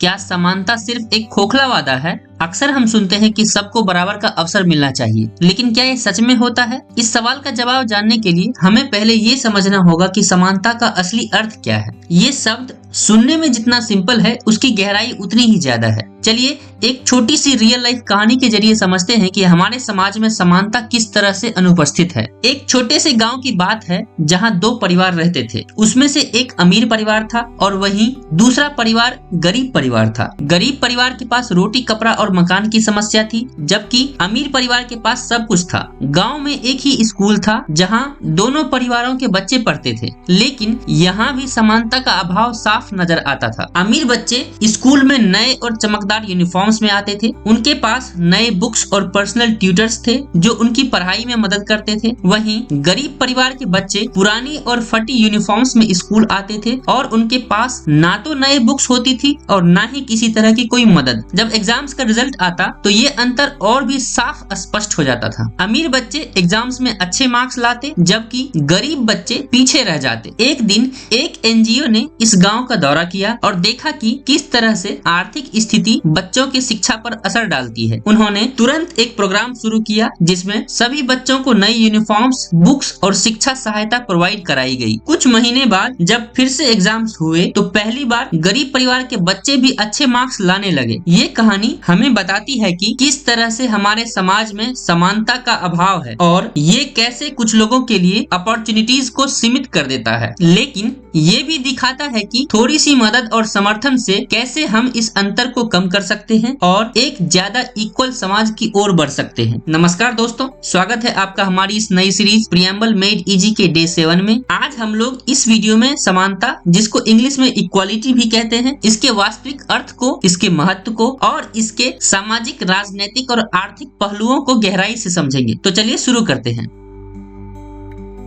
क्या समानता सिर्फ एक खोखला वादा है? अक्सर हम सुनते हैं कि सबको बराबर का अवसर मिलना चाहिए, लेकिन क्या ये सच में होता है? इस सवाल का जवाब जानने के लिए हमें पहले ये समझना होगा कि समानता का असली अर्थ क्या है। ये शब्द सुनने में जितना सिंपल है, उसकी गहराई उतनी ही ज्यादा है। चलिए एक छोटी सी रियल लाइफ कहानी के जरिए समझते हैं कि हमारे समाज में समानता किस तरह से अनुपस्थित है। एक छोटे से गांव की बात है जहां दो परिवार रहते थे। उसमें से एक अमीर परिवार था और वहीं दूसरा परिवार गरीब परिवार था। गरीब परिवार के पास रोटी, कपड़ा और मकान की समस्या थी, जबकि अमीर परिवार के पास सब कुछ था। गांव में एक ही स्कूल था जहां दोनों परिवारों के बच्चे पढ़ते थे, लेकिन यहाँ भी समानता का अभाव साफ नजर आता था। अमीर बच्चे स्कूल में नए और चमकदार यूनिफॉर्म्स में आते थे। उनके पास नए बुक्स और पर्सनल ट्यूटर्स थे जो उनकी पढ़ाई में मदद करते थे। वहीं गरीब परिवार के बच्चे पुरानी और फटी यूनिफॉर्म्स में स्कूल आते थे और उनके पास ना तो नए बुक्स होती थी और ना ही किसी तरह की कोई मदद। जब एग्जाम्स का रिजल्ट आता तो ये अंतर और भी साफ स्पष्ट हो जाता था। अमीर बच्चे एग्जाम्स में अच्छे मार्क्स लाते, जबकि गरीब बच्चे पीछे रह जाते। एक दिन एक एनजीओ ने इस गांव का दौरा किया और देखा कि किस तरह से आर्थिक स्थिति बच्चों की शिक्षा पर असर डालती है। उन्होंने तुरंत एक प्रोग्राम शुरू किया जिसमें सभी बच्चों को नई यूनिफॉर्म्स, बुक्स और शिक्षा सहायता प्रोवाइड कराई गई। कुछ महीने बाद जब फिर से एग्जाम्स हुए तो पहली बार गरीब परिवार के बच्चे भी अच्छे मार्क्स लाने लगे। ये कहानी हमें बताती है कि किस तरह से हमारे समाज में समानता का अभाव है और ये कैसे कुछ लोगों के लिए अपॉर्चुनिटीज को सीमित कर देता है, लेकिन ये भी दिखाता है कि थोड़ी सी मदद और समर्थन से कैसे हम इस अंतर को कम कर सकते हैं और एक ज्यादा इक्वल समाज की ओर बढ़ सकते हैं। नमस्कार दोस्तों, स्वागत है आपका हमारी इस नई सीरीज प्रियम्बल मेड इजी के डे 7 में। आज हम लोग इस वीडियो में समानता, जिसको इंग्लिश में इक्वालिटी भी कहते हैं, इसके वास्तविक अर्थ को, इसके महत्व को और इसके सामाजिक, राजनीतिक और आर्थिक पहलुओं को गहराई से समझेंगे। तो चलिए शुरू करते हैं।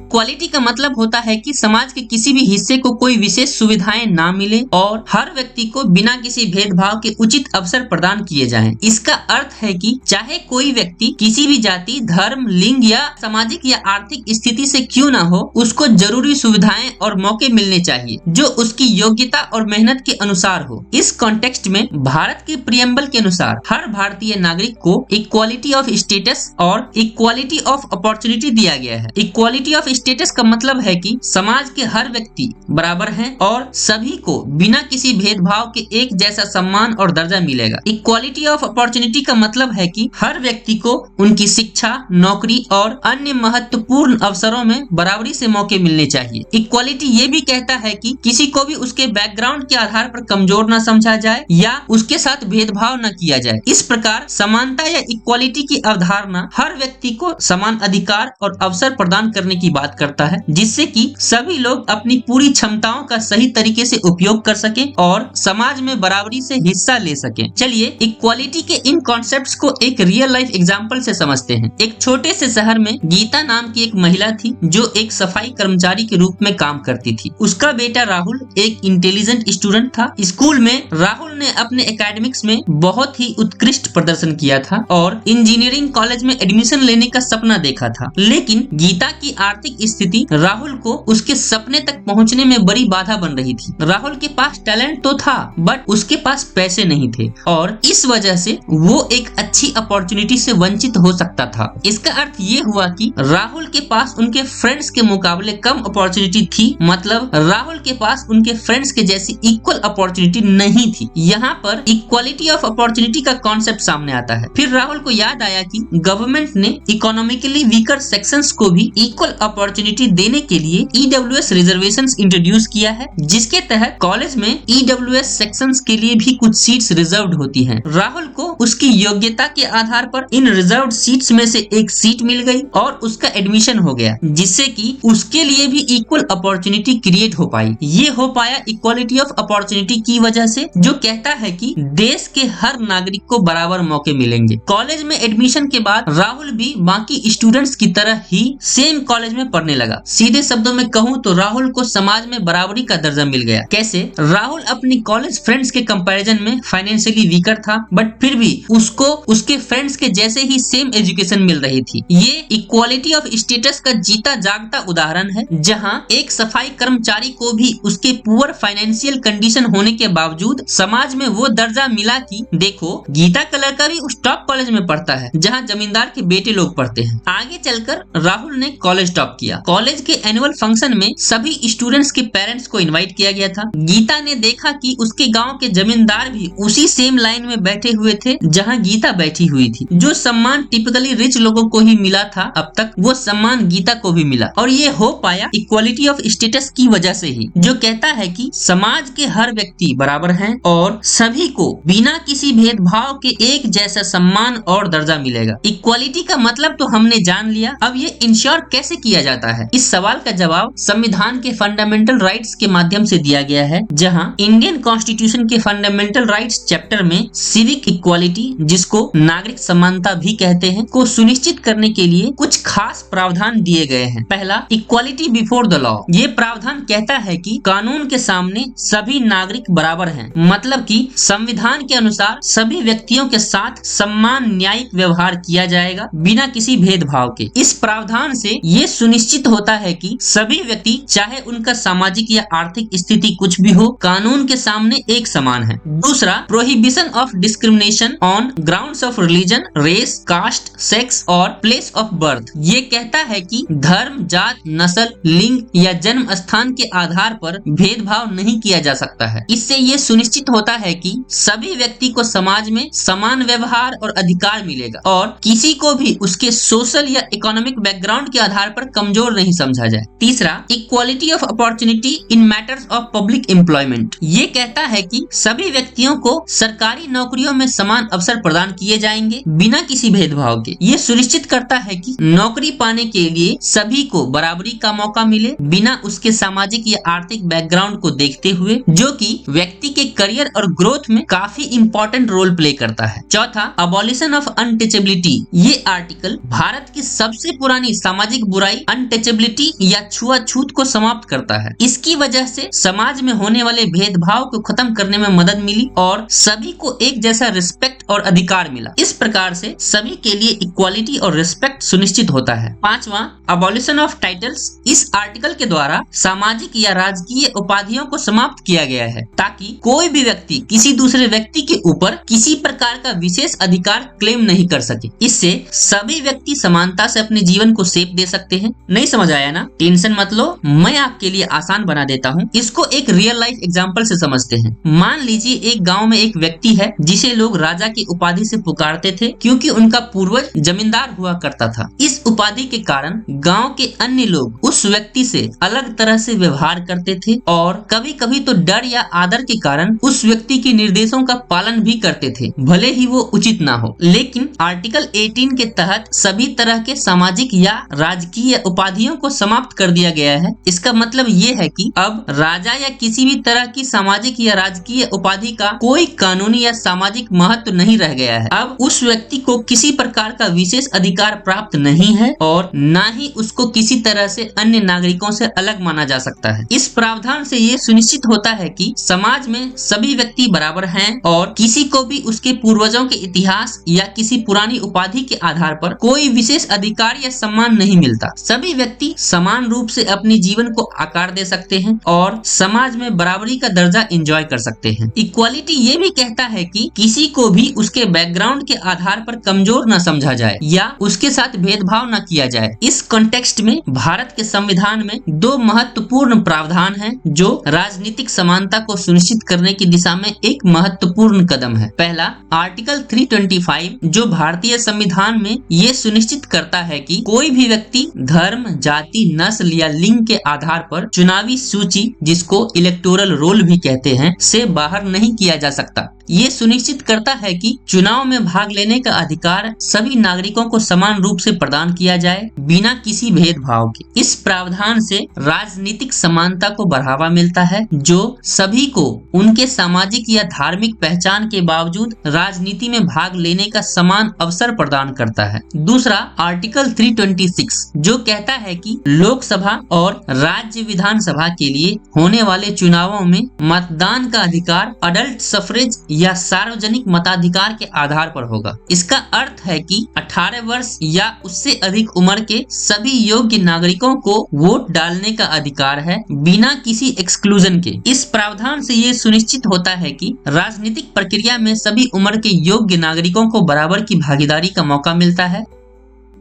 इक्वालिटी का मतलब होता है कि समाज के किसी भी हिस्से को कोई विशेष सुविधाएं ना मिले और हर व्यक्ति को बिना किसी भेदभाव के उचित अवसर प्रदान किए जाएं। इसका अर्थ है कि चाहे कोई व्यक्ति किसी भी जाति, धर्म, लिंग या सामाजिक या आर्थिक स्थिति से क्यों ना हो, उसको जरूरी सुविधाएं और मौके मिलने चाहिए जो उसकी योग्यता और मेहनत के अनुसार हो। इस कॉन्टेक्स्ट में भारत के प्रियम्बल के अनुसार हर भारतीय नागरिक को इक्वालिटी ऑफ स्टेटस और इक्वालिटी ऑफ अपॉर्चुनिटी दिया गया है। इक्वालिटी ऑफ स्टेटस का मतलब है कि समाज के हर व्यक्ति बराबर हैं और सभी को बिना किसी भेदभाव के एक जैसा सम्मान और दर्जा मिलेगा। इक्वालिटी ऑफ अपॉर्चुनिटी का मतलब है कि हर व्यक्ति को उनकी शिक्षा, नौकरी और अन्य महत्वपूर्ण अवसरों में बराबरी से मौके मिलने चाहिए। इक्वालिटी ये भी कहता है कि किसी को भी उसके बैकग्राउंड के आधार पर कमजोर न समझा जाए या उसके साथ भेदभाव न किया जाए। इस प्रकार समानता या इक्वालिटी की अवधारणा हर व्यक्ति को समान अधिकार और अवसर प्रदान करने की बात करता है, जिससे कि सभी लोग अपनी पूरी क्षमताओं का सही तरीके से उपयोग कर सके और समाज में बराबरी से हिस्सा ले सके। चलिए इक्वालिटी के इन कॉन्सेप्ट्स को एक रियल लाइफ एग्जांपल से समझते हैं। एक छोटे से शहर में गीता नाम की एक महिला थी जो एक सफाई कर्मचारी के रूप में काम करती थी। उसका बेटा राहुल एक इंटेलिजेंट स्टूडेंट था। स्कूल में राहुल ने अपने एकेडमिक्स में बहुत ही उत्कृष्ट प्रदर्शन किया था और इंजीनियरिंग कॉलेज में एडमिशन लेने का सपना देखा था, लेकिन गीता की आर्थिक स्थिति राहुल को उसके सपने तक पहुंचने में बड़ी बाधा बन रही थी। राहुल के पास टैलेंट तो था, बट उसके पास पैसे नहीं थे और इस वजह से वो एक अच्छी अपॉर्चुनिटी से वंचित हो सकता था। इसका अर्थ ये हुआ कि राहुल के पास उनके फ्रेंड्स के मुकाबले कम अपॉर्चुनिटी थी, मतलब राहुल के पास उनके फ्रेंड्स के जैसी इक्वल अपॉर्चुनिटी नहीं थी। यहाँ पर इक्वालिटी ऑफ अपॉर्चुनिटी का कॉन्सेप्ट सामने आता है। फिर राहुल को याद आया कि गवर्नमेंट ने इकोनॉमिकली वीकर सेक्शंस को भी इक्वल अपॉर्चुनिटी देने के लिए ईडब्ल्यूएस रिजर्वेशंस इंट्रोड्यूस किया है, जिसके तहत कॉलेज में ईडब्ल्यूएस सेक्शंस के लिए भी कुछ सीट्स रिजर्व्ड होती हैं। राहुल को उसकी योग्यता के आधार पर इन रिजर्व्ड सीट्स में से एक सीट मिल गई और उसका एडमिशन हो गया, जिससे कि उसके लिए भी इक्वल अपॉर्चुनिटी क्रिएट हो पाई। ये हो पाया इक्वालिटी ऑफ अपॉर्चुनिटी की वजह से, जो कहता है कि देश के हर नागरिक को बराबर मौके मिलेंगे। कॉलेज में एडमिशन के बाद राहुल भी बाकी स्टूडेंट्स की तरह ही सेम कॉलेज में पढ़ने लगा। सीधे शब्दों में कहूँ तो राहुल को समाज में बराबरी का दर्जा मिल गया। कैसे? राहुल अपनी कॉलेज फ्रेंड्स के कंपैरिजन में फाइनेंशियली वीकर था, बट फिर भी उसको उसके फ्रेंड्स के जैसे ही सेम एजुकेशन मिल रही थी। ये इक्वालिटी ऑफ स्टेटस का जीता जागता उदाहरण है, जहां एक सफाई कर्मचारी को भी उसके पुअर फाइनेंशियल कंडीशन होने के बावजूद समाज में वो दर्जा मिला कि देखो गीता का लड़का भी उस टॉप कॉलेज में पढ़ता है जहां जमींदार के बेटे लोग पढ़ते हैं। आगे चलकर राहुल ने कॉलेज टॉप किया। कॉलेज के एनुअल फंक्शन में सभी स्टूडेंट्स के पेरेंट्स को इनवाइट किया गया था। गीता ने देखा कि उसके गांव के जमींदार भी उसी सेम लाइन में बैठे हुए थे जहां गीता बैठी हुई थी। जो सम्मान टिपिकली रिच लोगों को ही मिला था अब तक, वो सम्मान गीता को भी मिला, और ये हो पाया इक्वालिटी ऑफ स्टेटस की वजह से ही, जो कहता है कि समाज के हर व्यक्ति बराबर हैं और सभी को बिना किसी भेदभाव के एक जैसा सम्मान और दर्जा मिलेगा। इक्वालिटी का मतलब तो हमने जान लिया, अब ये इंश्योर कैसे किया जाता है? इस सवाल का जवाब संविधान के फंडामेंटल राइट्स के माध्यम से दिया गया है, जहां इंडियन कॉन्स्टिट्यूशन के फंडामेंटल राइट्स चैप्टर में सिविक इक्वालिटी, जिसको नागरिक समानता भी कहते हैं, को सुनिश्चित करने के लिए कुछ खास प्रावधान दिए गए हैं। पहला, इक्वालिटी बिफोर द लॉ। ये प्रावधान कहता है कि कानून के सामने सभी नागरिक बराबर हैं, मतलब कि संविधान के अनुसार सभी व्यक्तियों के साथ सम्मान न्यायिक व्यवहार किया जाएगा बिना किसी भेदभाव के। इस प्रावधान से ये सुनिश्चित होता है कि सभी व्यक्ति, चाहे उनका सामाजिक या आर्थिक स्थिति कुछ भी हो, कानून के सामने एक समान है। दूसरा, prohibition of discrimination on grounds of religion, race, caste, sex और प्लेस ऑफ बर्थ। ये कहता है कि धर्म, जात, नस्ल, लिंग या जन्म स्थान के आधार पर भेदभाव नहीं किया जा सकता है। इससे ये सुनिश्चित होता है कि सभी व्यक्ति को समाज में समान व्यवहार और अधिकार मिलेगा और किसी को भी उसके सोशल या इकोनॉमिक बैकग्राउंड के आधार पर कमजोर नहीं समझा जाए। तीसरा, equality of opportunity in matters of public employment. ये कहता है कि सभी व्यक्तियों को सरकारी नौकरियों में समान अवसर प्रदान किए जाएंगे बिना किसी भेदभाव के। ये सुनिश्चित करता है कि नौकरी पाने के लिए सभी को बराबरी का मौका मिले बिना उसके सामाजिक या आर्थिक बैकग्राउंड को देखते हुए, जो कि व्यक्ति के करियर और ग्रोथ में काफी इंपॉर्टेंट रोल प्ले करता है। चौथा, अबॉलिशन ऑफ अनटचेबिलिटी। ये आर्टिकल भारत की सबसे पुरानी सामाजिक बुराई अनटचेबिलिटी या छुआछूत को समाप्त करता है। इसकी वजह से समाज में होने वाले भेदभाव को खत्म करने में मदद मिली और सभी को एक जैसा रिस्पेक्ट और अधिकार मिला। इस प्रकार से सभी के लिए इक्वालिटी और रिस्पेक्ट सुनिश्चित होता है। पांचवा, अबॉलिशन ऑफ टाइटल्स। इस आर्टिकल के द्वारा सामाजिक या राजकीय उपाधियों को समाप्त किया गया है ताकि कोई भी व्यक्ति किसी दूसरे व्यक्ति के ऊपर किसी प्रकार का विशेष अधिकार क्लेम नहीं कर सके। इससे सभी व्यक्ति समानता से अपने जीवन को सेप दे सकते हैं। नहीं समझ आया ना? टेंशन मत लो, मैं आपके लिए आसान बना देता हूँ। इसको एक रियल लाइफ एग्जांपल से समझते हैं। मान लीजिए एक गांव में एक व्यक्ति है जिसे लोग राजा की उपाधि से पुकारते थे क्योंकि उनका पूर्वज जमींदार हुआ करता था। इस उपाधि के कारण गांव के अन्य लोग उस व्यक्ति से अलग तरह से व्यवहार करते थे और कभी कभी तो डर या आदर के कारण उस व्यक्ति के निर्देशों का पालन भी करते थे, भले ही वो उचित ना हो। लेकिन आर्टिकल 18 के तहत सभी तरह के सामाजिक या राजकीय उपाधियों को समाप्त कर दिया गया है। इसका मतलब ये है कि अब राजा या किसी भी तरह की सामाजिक या राजकीय उपाधि का कोई कानूनी या सामाजिक महत्व नहीं रह गया है। अब उस व्यक्ति को किसी प्रकार का विशेष अधिकार प्राप्त नहीं है और न ही उसको किसी तरह से अन्य नागरिकों से अलग माना जा सकता है। इस प्रावधान से ये सुनिश्चित होता है कि समाज में सभी व्यक्ति बराबर हैं और किसी को भी उसके पूर्वजों के इतिहास या किसी पुरानी उपाधि के आधार पर कोई विशेष अधिकार या सम्मान नहीं मिलता। सभी व्यक्ति समान रूप से अपने जीवन को आकार दे सकते हैं और समाज में बराबरी का दर्जा एंजॉय कर सकते हैं। इक्वालिटी ये भी कहता है कि किसी को भी उसके बैकग्राउंड के आधार पर कमजोर न समझा जाए या उसके साथ भेदभाव न किया जाए। इस कॉन्टेक्स्ट में भारत के संविधान में दो महत्वपूर्ण प्रावधान हैं जो राजनीतिक समानता को सुनिश्चित करने की दिशा में एक महत्वपूर्ण कदम है। पहला, आर्टिकल 325 जो भारतीय संविधान में ये सुनिश्चित करता है कि कोई भी व्यक्ति धर्म, जाति, नस्ल या लिंग के आधार पर चुनावी सूची, जिसको इलेक्टोरल रोल भी कहते हैं, से बाहर नहीं किया जा सकता। ये सुनिश्चित करता है कि चुनाव में भाग लेने का अधिकार सभी नागरिकों को समान रूप से प्रदान प्रदान किया जाए बिना किसी भेदभाव के। इस प्रावधान से राजनीतिक समानता को बढ़ावा मिलता है, जो सभी को उनके सामाजिक या धार्मिक पहचान के बावजूद राजनीति में भाग लेने का समान अवसर प्रदान करता है। दूसरा, आर्टिकल 326 जो कहता है कि लोकसभा और राज्य विधानसभा के लिए होने वाले चुनावों में मतदान का अधिकार अडल्ट सफरेज या सार्वजनिक मताधिकार के आधार पर होगा। इसका अर्थ है कि 18 वर्ष या उससे अधिक उम्र के सभी योग्य नागरिकों को वोट डालने का अधिकार है बिना किसी एक्सक्लूजन के। इस प्रावधान से ये सुनिश्चित होता है कि राजनीतिक प्रक्रिया में सभी उम्र के योग्य नागरिकों को बराबर की भागीदारी का मौका मिलता है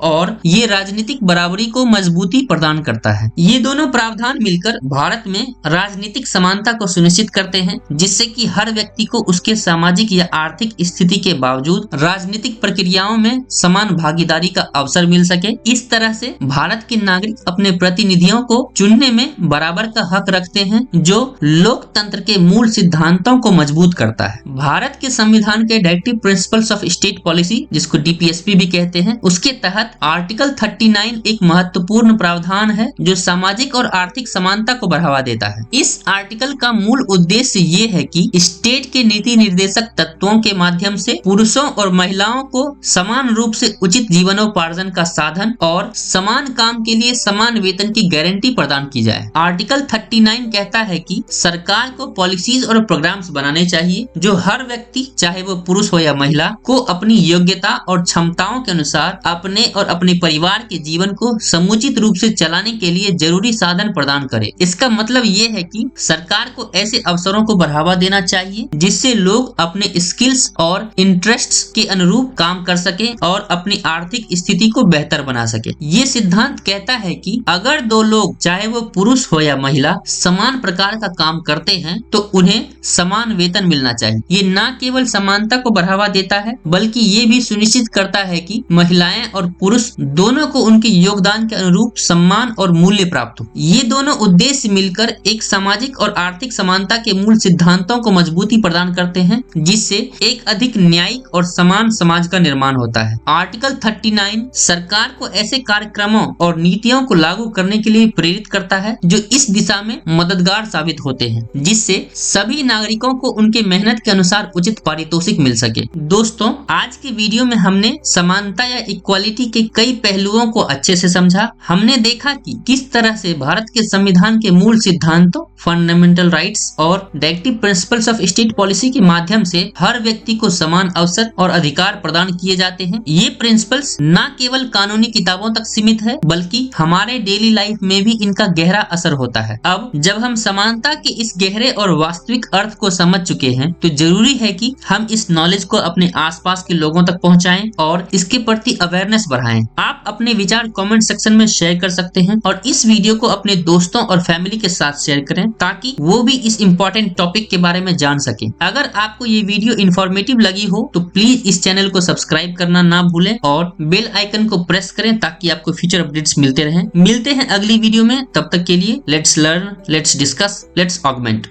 और ये राजनीतिक बराबरी को मजबूती प्रदान करता है। ये दोनों प्रावधान मिलकर भारत में राजनीतिक समानता को सुनिश्चित करते हैं, जिससे कि हर व्यक्ति को उसके सामाजिक या आर्थिक स्थिति के बावजूद राजनीतिक प्रक्रियाओं में समान भागीदारी का अवसर मिल सके। इस तरह से भारत के नागरिक अपने प्रतिनिधियों को चुनने में बराबर का हक रखते हैं, जो लोकतंत्र के मूल सिद्धांतों को मजबूत करता है। भारत के संविधान के directive principles of state policy, जिसको DPSP भी कहते हैं, उसके तहत आर्टिकल 39 एक महत्वपूर्ण प्रावधान है जो सामाजिक और आर्थिक समानता को बढ़ावा देता है। इस आर्टिकल का मूल उद्देश्य ये है कि स्टेट के नीति निर्देशक तत्वों के माध्यम से पुरुषों और महिलाओं को समान रूप से उचित जीवनोपार्जन का साधन और समान काम के लिए समान वेतन की गारंटी प्रदान की जाए। आर्टिकल 39 कहता है कि सरकार को पॉलिसीज और प्रोग्राम्स बनाने चाहिए जो हर व्यक्ति, चाहे वो पुरुष हो या महिला, को अपनी योग्यता और क्षमताओं के अनुसार अपने और अपने परिवार के जीवन को समुचित रूप से चलाने के लिए जरूरी साधन प्रदान करे। इसका मतलब ये है कि सरकार को ऐसे अवसरों को बढ़ावा देना चाहिए जिससे लोग अपने स्किल्स और इंटरेस्ट्स के अनुरूप काम कर सके और अपनी आर्थिक स्थिति को बेहतर बना सके। ये सिद्धांत कहता है कि अगर दो लोग, चाहे वो पुरुष हो या महिला, समान प्रकार का काम करते हैं तो उन्हें समान वेतन मिलना चाहिए। ये न केवल समानता को बढ़ावा देता है बल्कि ये भी सुनिश्चित करता है कि महिलाएं और पुरुष दोनों को उनके योगदान के अनुरूप सम्मान और मूल्य प्राप्त हो। ये दोनों उद्देश्य मिलकर एक सामाजिक और आर्थिक समानता के मूल सिद्धांतों को मजबूती प्रदान करते हैं, जिससे एक अधिक न्यायिक और समान समाज का निर्माण होता है। आर्टिकल 39 सरकार को ऐसे कार्यक्रमों और नीतियों को लागू करने के लिए प्रेरित करता है जो इस दिशा में मददगार साबित होते हैं, जिससे सभी नागरिकों को उनके मेहनत के अनुसार उचित पारितोषिक मिल सके। दोस्तों, आज के वीडियो में हमने समानता या इक्वालिटी के कई पहलुओं को अच्छे से समझा। हमने देखा कि किस तरह से भारत के संविधान के मूल सिद्धांतों, फंडामेंटल राइट्स और directive principles of state policy के माध्यम से हर व्यक्ति को समान अवसर और अधिकार प्रदान किए जाते हैं। ये प्रिंसिपल्स न केवल कानूनी किताबों तक सीमित है बल्कि हमारे डेली लाइफ में भी इनका गहरा असर होता है। अब जब हम समानता के इस गहरे और वास्तविक अर्थ को समझ चुके हैं तो जरूरी है कि हम इस नॉलेज को अपने आसपास के लोगों तक पहुंचाएं और इसके प्रति अवेयरनेस बढ़ाएं। आप अपने विचार कमेंट सेक्शन में शेयर कर सकते हैं और इस वीडियो को अपने दोस्तों और फैमिली के साथ शेयर करें ताकि वो भी इस इम्पोर्टेंट टॉपिक के बारे में जान सके। अगर आपको ये वीडियो इन्फॉर्मेटिव लगी हो तो प्लीज इस चैनल को सब्सक्राइब करना ना भूलें और बेल आइकन को प्रेस करें ताकि आपको फ्यूचर अपडेट्स मिलते रहें। मिलते हैं अगली वीडियो में, तब तक के लिए let's learn, let's discuss, let's augment.